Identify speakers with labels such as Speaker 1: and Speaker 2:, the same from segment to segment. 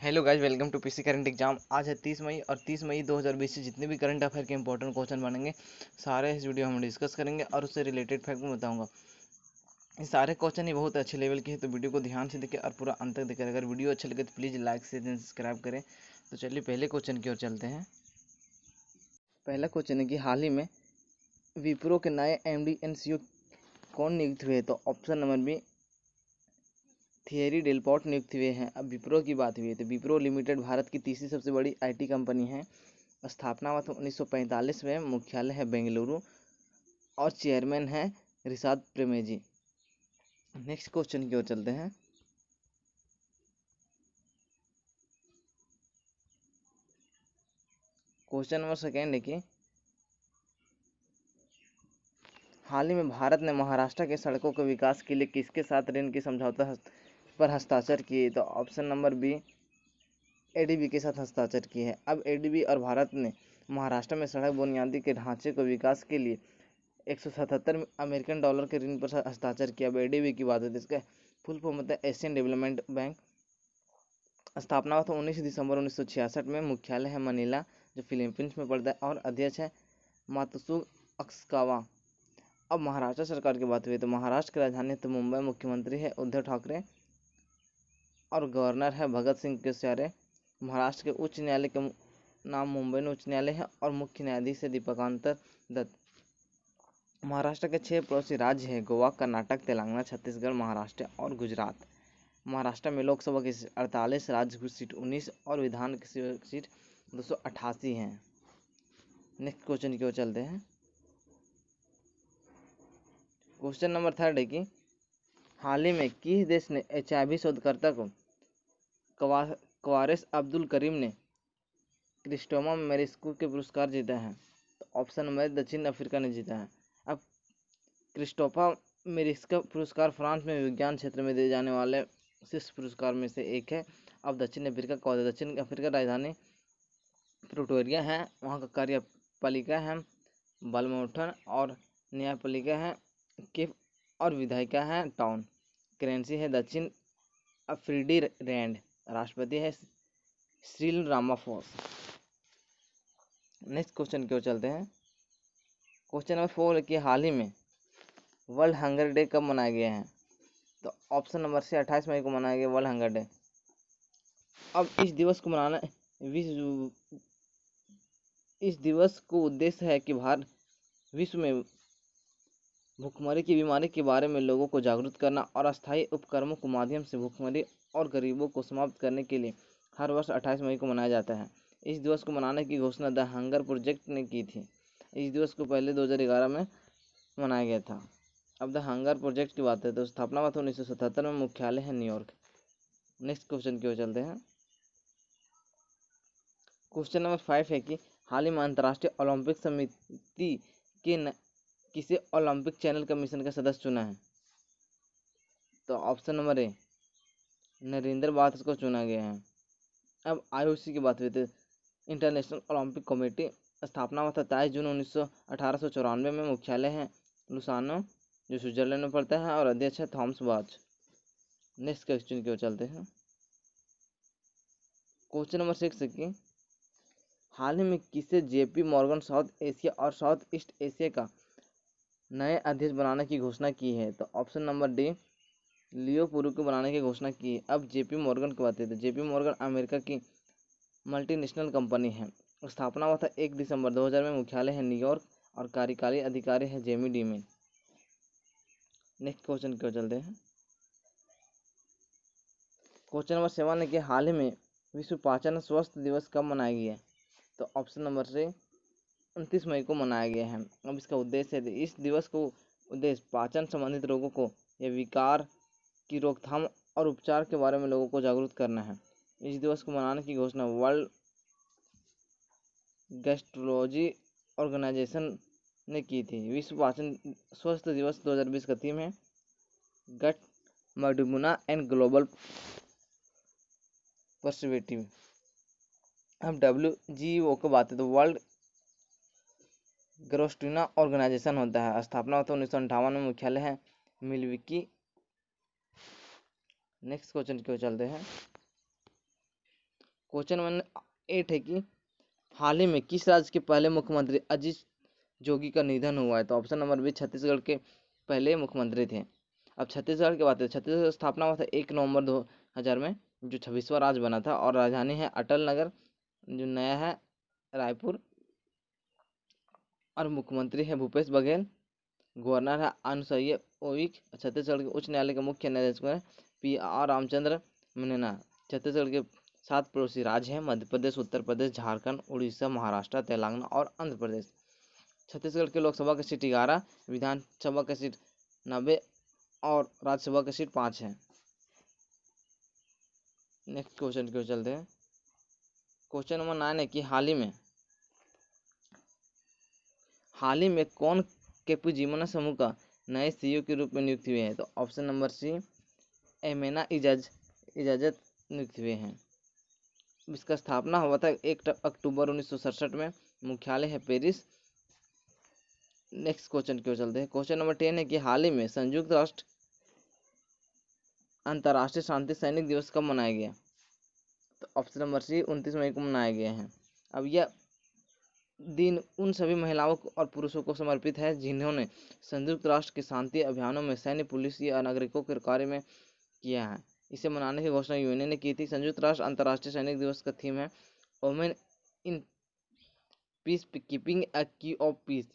Speaker 1: Hello guys, welcome to PC current exam. आज है 30 मई और 30 मई 2020 से जितने भी करंट अफेयर के इंपॉर्टेंट क्वेश्चन बनेंगे सारे इस वीडियो में हम डिस्कस करेंगे और उससे रिलेटेड फैक्ट मैं बताऊंगा। ये सारे क्वेश्चन ही बहुत अच्छे लेवल के हैं, तो वीडियो को ध्यान से देखें और पूरा अंत तक देखें। अगर वीडियो अच्छा लगे तो please like share and subscribe करें। तो चलिए पहले क्वेश्चन की ओर चलते हैं। पहला क्वेश्चन है कि हाल ही में विप्रो के नए MD एंड CEO कौन नियुक्त हुए? तो ऑप्शन नंबर बी थियरी डेलपॉट नियुक्त हुए हैं। अब विप्रो की बात हुई है तो विप्रो लिमिटेड भारत की तीसरी सबसे बड़ी IT कंपनी है। स्थापना हुआ था 1945 में, मुख्यालय है बेंगलुरु और चेयरमैन है रिशाद प्रेमेजी। नेक्स्ट क्वेश्चन की ओर चलते हैं। क्वेश्चन नंबर सेकेंड है कि हाल ही में भारत ने महाराष्ट्र के सड़कों के विकास के लिए किसके साथ ऋण की समझौता पर हस्ताक्षर किए? तो ऑप्शन नंबर बी ADB के साथ हस्ताक्षर किए हैं। अब ADB और भारत ने महाराष्ट्र में सड़क बुनियादी के ढांचे को विकास के लिए 177 अमेरिकन डॉलर के ऋण पर हस्ताक्षर किया। अब ADB की बात है तो इसका फुल फॉर्म होता है एशियन डेवलपमेंट बैंक। स्थापना हुआ था 19 दिसंबर 1966 में, मुख्यालय है मनीला जो फिलीपींस में पड़ता है और अध्यक्ष है मातसुग अक्सकावा। अब महाराष्ट्र सरकार की बात हुई तो महाराष्ट्र की राजधानी तो मुंबई, मुख्यमंत्री है उद्धव ठाकरे और गवर्नर है भगत सिंह कोश्यारी। महाराष्ट्र के उच्च न्यायालय का नाम मुंबई उच्च न्यायालय है और मुख्य न्यायाधीश है दीपकांतर दत्त। महाराष्ट्र के 6 पड़ोसी राज्य है गोवा, कर्नाटक, तेलंगाना, छत्तीसगढ़, महाराष्ट्र और गुजरात। महाराष्ट्र में लोकसभा की 48, राज्य सीट 19 और विधान की सीट 288 हैं। नेक्स्ट क्वेश्चन की ओर चलते हैं। क्वेश्चन नंबर थर्ड है कि हाल ही में किस देश ने HIV शोधकर्ता को क्वारेस अब्दुल करीम ने क्रिस्टोमा मेरिस्कू के पुरस्कार जीता है? तो ऑप्शन नंबर दक्षिण अफ्रीका ने जीता है। अब क्रिस्टोफा मेरिस्का पुरस्कार फ्रांस में विज्ञान क्षेत्र में दिए जाने वाले शीर्ष पुरस्कार में से एक है। अब दक्षिण अफ्रीका का दक्षिण अफ्रीका राजधानी प्रिटोरिया है, वहाँ का कार्यपालिका है बलमोठन और न्यायपालिका है केप और विधायिका है टाउन। करेंसी है दक्षिण अफ्रीडी रैंड। राष्ट्रपति है सिरिल रामाफोसा। नेक्स्ट क्वेश्चन की ओर चलते हैं। क्वेश्चन नंबर 4 है कि हाल ही में वर्ल्ड हंगर डे कब मनाया गया है? तो ऑप्शन नंबर से 28 मई को मनाया गया वर्ल्ड हंगर डे। अब इस दिवस को उद्देश्य है कि विश्व में भूखमरी की बीमारी के बारे में लोगों को जागरूक करना और अस्थायी उपक्रमों के माध्यम से भूखमरी और गरीबों को समाप्त करने के लिए हर वर्ष 28 मई को मनाया जाता है। इस दिवस को मनाने की घोषणा द हंगर प्रोजेक्ट ने की थी। इस दिवस को पहले 2011 में मनाया गया था। अब द हंगर प्रोजेक्ट की बात है तो स्थापना हुआ था 1977 में, मुख्यालय है न्यूयॉर्क। नेक्स्ट क्वेश्चन की ओर चलते हैं। क्वेश्चन नंबर 5 है कि हाल ही में अंतर्राष्ट्रीय ओलंपिक समिति के किसे ओलंपिक चैनल कमीशन का सदस्य चुना है? तो option number A Narendra bath को चुना गया है। अब IOC की बात हुई तो इंटरनेशनल ओलंपिक कमेटी स्थापना हुआ था 23 जून 1894 में, मुख्यालय है लुसानो जो स्विट्जरलैंड में पड़ता है और अध्यक्ष है थॉमस बाच। नेक्स्ट क्वेश्चन की ओर चलते हैं। क्वेश्चन नंबर 6 है कि हाल ही में किसे JP मॉर्गन साउथ एशिया और साउथ ईस्ट एशिया का नए अध्यक्ष बनाने की घोषणा की है? तो ऑप्शन नंबर डी लियो पुरु को बनाने की घोषणा की है। अब JP मॉर्गन की बात है तो JP मॉर्गन अमेरिका की मल्टीनेशनल कंपनी है। स्थापना हुआ था 1 दिसंबर 2000 में, मुख्यालय है न्यूयॉर्क और कार्यकारी अधिकारी है जेमी डीमिन। नेक्स्ट क्वेश्चन की ओर चलते हैं। क्वेश्चन नंबर 7 है कि हाल ही में विश्व पाचन स्वास्थ्य दिवस कब मनाया गया? तो ऑप्शन नंबर से 29 मई को मनाया गया है। अब इसका उद्देश्य है इस दिवस को उद्देश्य पाचन संबंधित रोगों को या विकार की रोकथाम और उपचार के बारे में लोगों को जागरूक करना है। इस दिवस को मनाने की घोषणा वर्ल्ड गैस्ट्रोलॉजी ऑर्गेनाइजेशन ने की थी। विश्व पाचन स्वास्थ्य दिवस 2020 का थीम है गट मडुमुना एंड ग्लोबल पर्सपेक्टिव। अब WGO को बात है तो वर्ल्ड ग्रोस्टिना ऑर्गेनाइजेशन होता है। स्थापना होता है 1958 में, मुख्यालय है मिल्वकी। नेक्स्ट क्वेश्चन की ओर चलते हैं। क्वेश्चन नंबर 8 है कि हाल ही में किस राज्य के पहले मुख्यमंत्री अजीत जोगी का निधन हुआ है? तो ऑप्शन नंबर बी छत्तीसगढ़ के पहले मुख्यमंत्री थे। अब छत्तीसगढ़ की बात है, छत्तीसगढ़ स्थापना हुआ था 1 नवंबर 2000 में, जो 26वां राज्य बना था, और राजधानी है अटल नगर, जो नया है रायपुर, और मुख्यमंत्री है भूपेश बघेल, गवर्नर है अनुसुईया उइके, छत्तीसगढ़ के उच्च न्यायालय के मुख्य न्यायाधीश है PR रामचंद्र मेनन। छत्तीसगढ़ के 7 पड़ोसी राज्य हैं, मध्य प्रदेश, उत्तर प्रदेश, झारखंड, उड़ीसा, महाराष्ट्र, तेलंगाना और आंध्र प्रदेश। छत्तीसगढ़ के लोकसभा की सीट 11, विधानसभा की सीट 90 और राज्यसभा की सीट 5 है। नेक्स्ट क्वेश्चन क्यों चलते हैं। क्वेश्चन नंबर 9 है कि हाल ही में कौन कैपुचिनो समूह का नए CEO के रूप में नियुक्त हुए हैं? तो ऑप्शन नंबर सी एमेना इजाजत नियुक्त हुए हैं। इसका स्थापना हुआ था 1 अक्टूबर 1967 में, मुख्यालय है पेरिस। नेक्स्ट क्वेश्चन क्यों चलते हैं। क्वेश्चन नंबर 10 है कि हाल ही में संयुक्त राष्ट्र अंतर्राष्ट्रीय शांति सैनिक दिवस कब मनाया गया? तो ऑप्शन नंबर सी 29 मई को मनाया गया है। अब यह दिन उन सभी महिलाओं और पुरुषों को समर्पित है जिन्होंने संयुक्त राष्ट्र के शांति अभियानों में सैन्य, पुलिस या नागरिकों के कार्य में किया है। इसे मनाने की घोषणा यूएनए ने की थी। संयुक्त राष्ट्र अंतर्राष्ट्रीय सैनिक दिवस का थीम है वुमेन इन पीस कीपिंग ए की ऑफ पीस।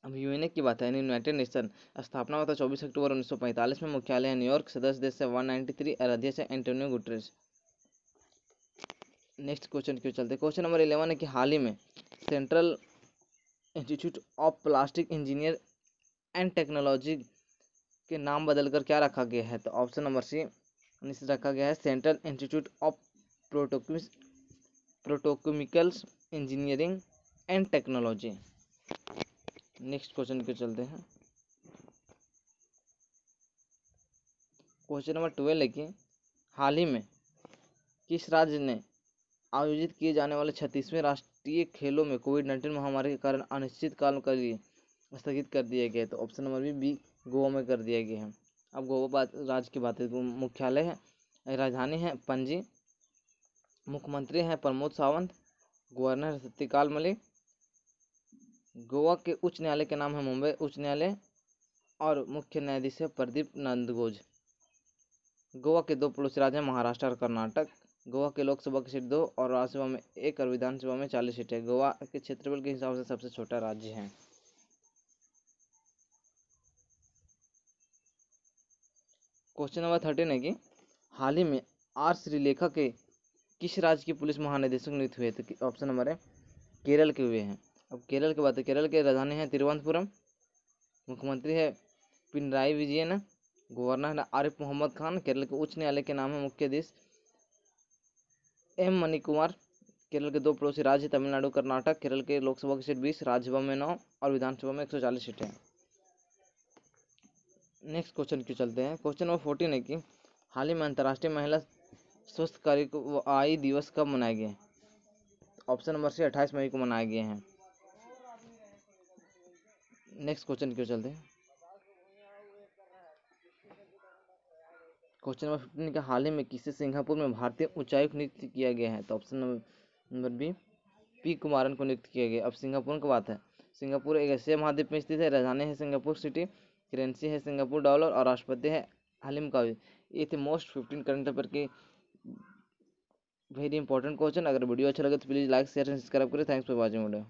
Speaker 1: अब यूएनए की बात है, यूनाइटेड नेशन स्थापना हुआ था 24 अक्टूबर 1945 में, मुख्यालय है न्यूयॉर्क, सदस्य देश है 193 और अध्यक्ष है एंटोनियो गुटेरेस। नेक्स्ट क्वेश्चन क्यों चलते हैं। क्वेश्चन नंबर 11 है कि हाल ही में central institute of plastic engineer and technology के नाम बदलकर क्या रखा गया है? तो ऑप्शन नंबर सी रखा गया है central institute of petrochemicals engineering and technology. Next question के चलते हैं। क्वेश्चन नंबर 12 है कि हाल ही में किस राज्य ने आयोजित किए जाने वाले 36वें राष्ट्रीय खेलों में कोविड-19 महामारी के कारण अनिश्चित काल के लिए स्थगित कर दिया गया? तो ऑप्शन नंबर बी गोवा में कर दिया गया है। अब गोवा राज्य की बात है तो मुख्यालय है, राजधानी है पणजी, मुख्यमंत्री हैं प्रमोद सावंत, गवर्नर सत्यपाल मलिक, गोवा के उच्च न्यायालय के नाम है मुंबई उच्च न्यायालय, और मुख्य न्यायाधीश है प्रदीप नंदगोज। गोवा के 2 पड़ोसी राज्य हैं महाराष्ट्र और कर्नाटक। गोवा के लोकसभा की सीट 2 और राज्यसभा में 1 और विधानसभा में 40 सीटें। गोवा के क्षेत्रफल के हिसाब से सबसे छोटा राज्य है। क्वेश्चन नंबर 13 है कि हाल ही में R श्रीलेखा के किस राज्य की पुलिस महानिदेशक नियुक्त हुए? तो ऑप्शन नंबर है केरल के हुए हैं। अब केरल की बात है, केरल के राजधानी है तिरुवनंतपुरम, मुख्यमंत्री है पिनराई विजयन, गवर्नर है आरिफ मोहम्मद खान, केरल के उच्च न्यायालय के नाम है मुख्याधीश M मणिकुमार। केरल के 2 पड़ोसी राज्य तमिलनाडु कर्नाटक। केरल के लोकसभा की सीट 20, राज्यसभा में 9 और विधानसभा में 140 सीटें। नेक्स्ट क्वेश्चन क्यों चलते हैं। क्वेश्चन नंबर 14 है कि हाल ही में अंतर्राष्ट्रीय महिला स्वास्थ्य कार्यवाही दिवस कब मनाया गया? ऑप्शन नंबर सी 28 मई को मनाया गया है। नेक्स्ट क्वेश्चन क्यों चलते हैं। क्वेश्चन नंबर 15 का हाल ही में किसे सिंगापुर में भारतीय उच्चायुक्त नियुक्त किया गया है? तो option number B P Kumaran को नियुक्त किया गया। अब सिंगापुर की बात है, सिंगापुर एक एशिया महाद्वीप में स्थित है, राजधानी है सिंगापुर सिटी, करेंसी है सिंगापुर डॉलर और राष्ट्रपति है हलीम कावी। ये थे मोस्ट 15 करंट अफेयर के वेरी इंपॉर्टेंट क्वेश्चन। अगर वीडियो अच्छा लगे तो please like share and subscribe करें। Thanks for watching video.